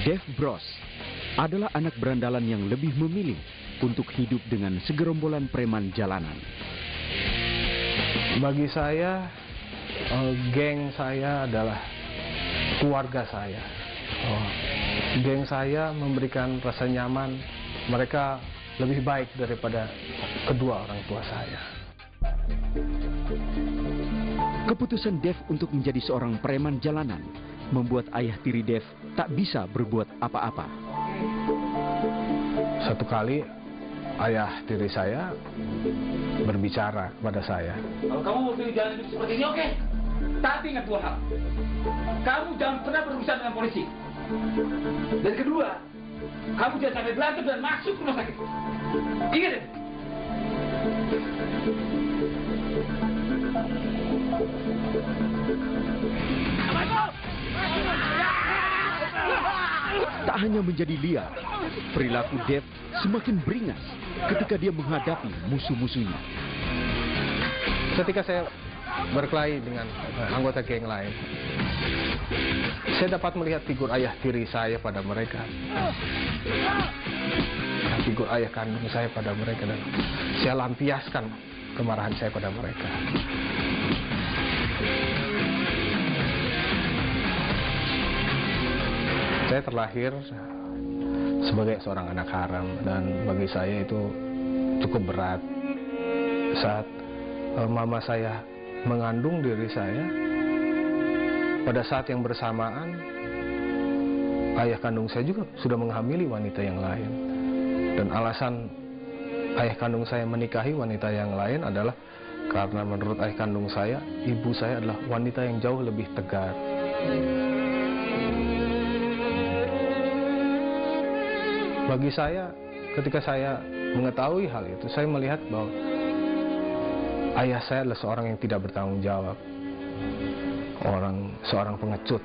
Dev Bros adalah anak berandalan yang lebih memilih untuk hidup dengan segerombolan preman jalanan. Bagi saya, geng saya adalah keluarga saya. Geng saya memberikan rasa nyaman, mereka lebih baik daripada kedua orang tua saya. Keputusan Dev untuk menjadi seorang preman jalanan membuat ayah tiri Dev tak bisa berbuat apa-apa. Satu kali ayah tiri saya berbicara kepada saya. Kalau kamu mau pilih jalan hidup seperti ini, oke. Tapi ingat dua hal. Kamu jangan pernah berurusan dengan polisi. Dan kedua, kamu jangan sampai berantem dan masuk rumah sakit. Ingat ya? Tak hanya menjadi liar, perilaku Dev semakin beringas ketika dia menghadapi musuh-musuhnya. Ketika saya berkelahi dengan anggota geng lain, saya dapat melihat figur ayah tiri saya pada mereka, figur ayah kandung saya pada mereka, dan saya lampiaskan kemarahan saya pada mereka. Saya terlahir sebagai seorang anak haram, dan bagi saya itu cukup berat. Saat mama saya mengandung diri saya, pada saat yang bersamaan ayah kandung saya juga sudah menghamili wanita yang lain. Dan alasan ayah kandung saya menikahi wanita yang lain adalah karena menurut ayah kandung saya, ibu saya adalah wanita yang jauh lebih tegar. Bagi saya, ketika saya mengetahui hal itu, saya melihat bahwa ayah saya adalah seorang yang tidak bertanggung jawab, seorang pengecut.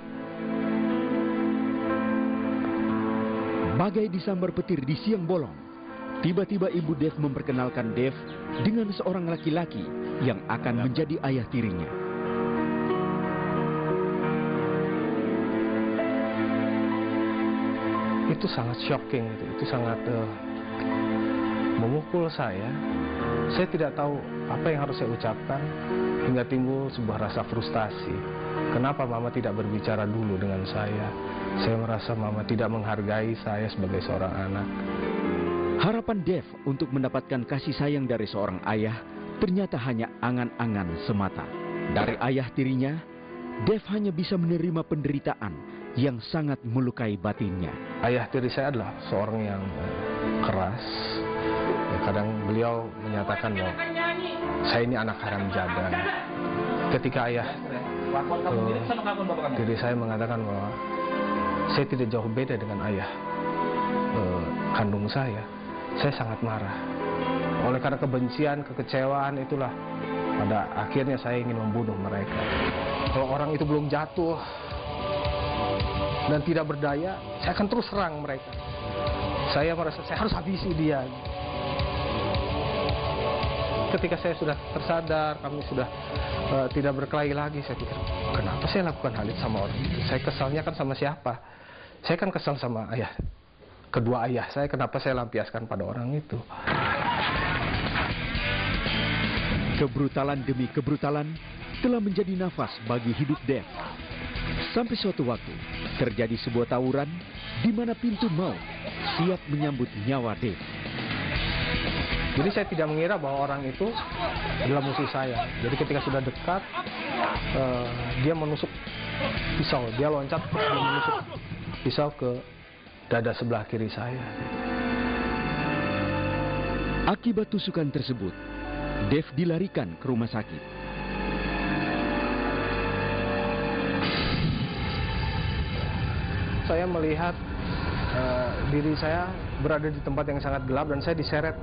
Bagai disambar petir di siang bolong, tiba-tiba ibu Dev memperkenalkan Dev dengan seorang laki-laki yang akan menjadi ayah tirinya. Itu sangat shocking, itu sangat memukul saya. Saya tidak tahu apa yang harus saya ucapkan, hingga timbul sebuah rasa frustasi. Kenapa mama tidak berbicara dulu dengan saya? Saya merasa mama tidak menghargai saya sebagai seorang anak. Harapan Dev untuk mendapatkan kasih sayang dari seorang ayah ternyata hanya angan-angan semata. Dari ayah tirinya, Dev hanya bisa menerima penderitaan yang sangat melukai batinnya. Ayah tiri saya adalah seorang yang keras. Kadang beliau menyatakan bahwa saya ini anak haram jadah. Ketika ayah tiri saya mengatakan bahwa saya tidak jauh beda dengan ayah kandung saya sangat marah. Oleh karena kebencian, kekecewaan itulah pada akhirnya saya ingin membunuh mereka. Kalau orang itu belum jatuh dan tidak berdaya, saya akan terus serang mereka. Saya merasa saya harus habisi dia. Ketika saya sudah tersadar, kami sudah tidak berkelahi lagi, saya pikir, kenapa saya lakukan hal itu sama orang itu? Saya kesalnya kan sama siapa? Saya kan kesal sama ayah, kedua ayah saya, kenapa saya lampiaskan pada orang itu? Kebrutalan demi kebrutalan telah menjadi nafas bagi hidup Dev. Sampai suatu waktu, terjadi sebuah tawuran di mana pintu maut siap menyambut nyawa Dev. Jadi saya tidak mengira bahwa orang itu adalah musuh saya. Jadi ketika sudah dekat, dia menusuk pisau, dia loncat, dia menusuk pisau ke dada sebelah kiri saya. Akibat tusukan tersebut, Dev dilarikan ke rumah sakit. Saya melihat diri saya berada di tempat yang sangat gelap, dan saya diseret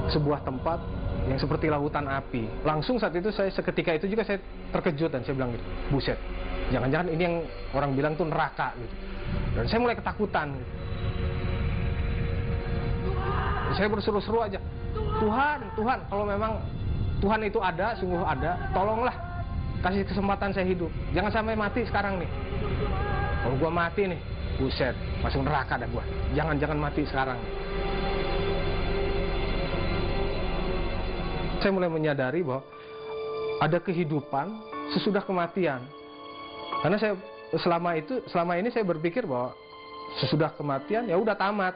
sebuah tempat yang seperti lautan api. Langsung saat itu seketika itu juga saya terkejut, dan saya bilang gitu, buset, jangan-jangan ini yang orang bilang tuh neraka gitu. Dan saya mulai ketakutan. Saya berseru-seru aja, Tuhan, Tuhan, kalau memang Tuhan itu ada, sungguh ada, tolonglah kasih kesempatan saya hidup. Jangan sampai mati sekarang nih. Kalau gua mati nih, buset, masuk neraka dah gua. Jangan mati sekarang. Saya mulai menyadari bahwa ada kehidupan sesudah kematian. Karena saya selama ini saya berpikir bahwa sesudah kematian ya udah tamat,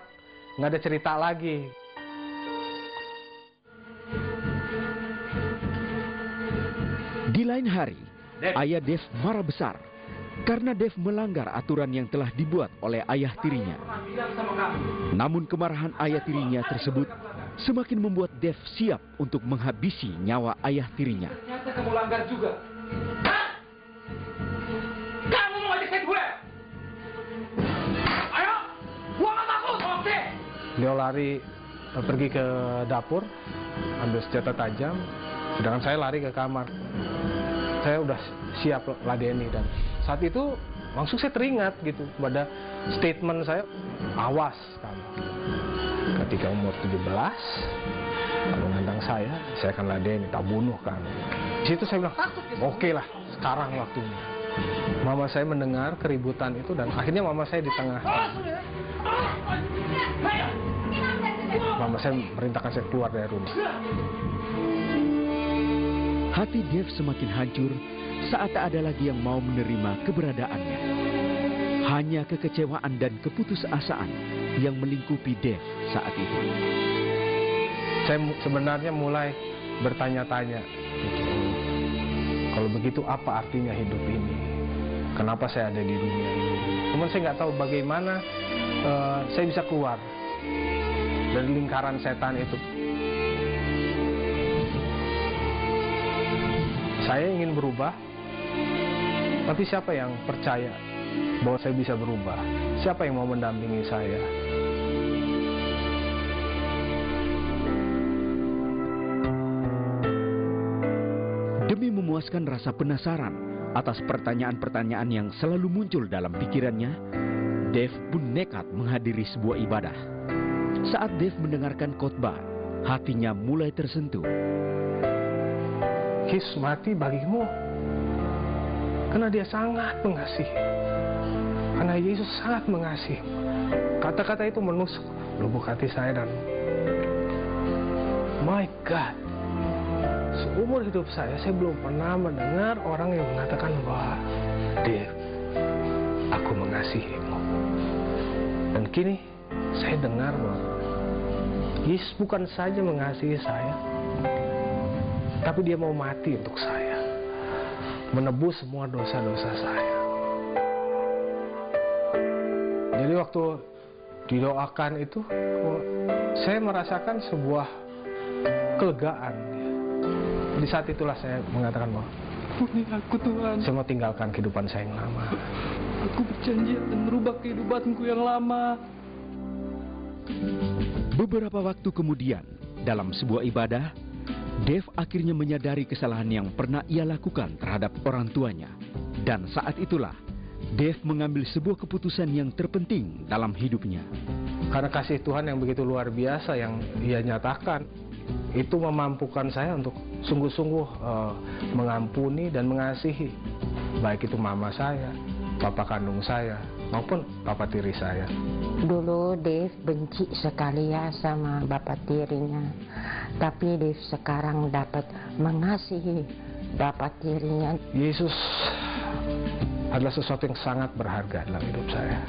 nggak ada cerita lagi. Di lain hari, ayah Dev marah besar karena Dev melanggar aturan yang telah dibuat oleh ayah tirinya. Namun kemarahan ayah tirinya tersebut semakin membuat Dev siap untuk menghabisi nyawa ayah tirinya. Ternyata kamu langgar juga. Hah? Kamu mau ajak saya duel? Ayo, gua nggak takut. Oke. Beliau lari pergi ke dapur, ambil senjata tajam, sedangkan saya lari ke kamar. Saya udah siap ladeni, dan saat itu langsung saya teringat gitu pada statement saya, awas kamu. Ketika umur 17, kamu nantang saya akan ladeni, tak bunuh kamu. Di situ saya bilang, oke lah, sekarang waktunya. Mama saya mendengar keributan itu dan akhirnya mama saya di tengah. Mama saya merintahkan saya keluar dari rumah. Hati Dev semakin hancur saat tak ada lagi yang mau menerima keberadaannya. Hanya kekecewaan dan keputusasaan yang melingkupi Dev saat itu. Saya sebenarnya mulai bertanya-tanya, kalau begitu apa artinya hidup ini? Kenapa saya ada di dunia ini? Cuman saya nggak tahu bagaimana saya bisa keluar dari lingkaran setan itu. Saya ingin berubah, tapi siapa yang percaya bahwa saya bisa berubah? Siapa yang mau mendampingi saya? Demi memuaskan rasa penasaran atas pertanyaan-pertanyaan yang selalu muncul dalam pikirannya, Dev pun nekat menghadiri sebuah ibadah. Saat Dev mendengarkan khotbah, hatinya mulai tersentuh. Yesus mati bagimu karena dia sangat mengasihi. Karena Yesus sangat mengasihi. Kata-kata itu menusuk lubuk hati saya dan my God, seumur hidup saya belum pernah mendengar orang yang mengatakan bahwa Dev, aku mengasihimu. Dan kini saya dengar bahwa Yesus bukan saja mengasihi saya, tapi dia mau mati untuk saya, menebus semua dosa-dosa saya. Jadi waktu didoakan itu, saya merasakan sebuah kelegaan. Di saat itulah saya mengatakan bahwa ampuni aku Tuhan. Saya mau tinggalkan kehidupan saya yang lama. Aku berjanji akan merubah kehidupanku yang lama. Beberapa waktu kemudian, dalam sebuah ibadah, Dev akhirnya menyadari kesalahan yang pernah ia lakukan terhadap orang tuanya. Dan saat itulah, Dev mengambil sebuah keputusan yang terpenting dalam hidupnya. Karena kasih Tuhan yang begitu luar biasa yang ia nyatakan, itu memampukan saya untuk sungguh-sungguh mengampuni dan mengasihi. Baik itu mama saya, papa kandung saya, maupun papa tiri saya. Dulu Dev benci sekali ya sama bapak tirinya. Tapi Dev sekarang dapat mengasihi bapak tirinya. Yesus adalah sesuatu yang sangat berharga dalam hidup saya.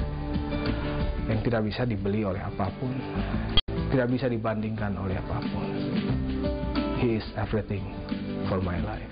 Yang tidak bisa dibeli oleh apapun. Tidak bisa dibandingkan oleh apapun. He is everything for my life.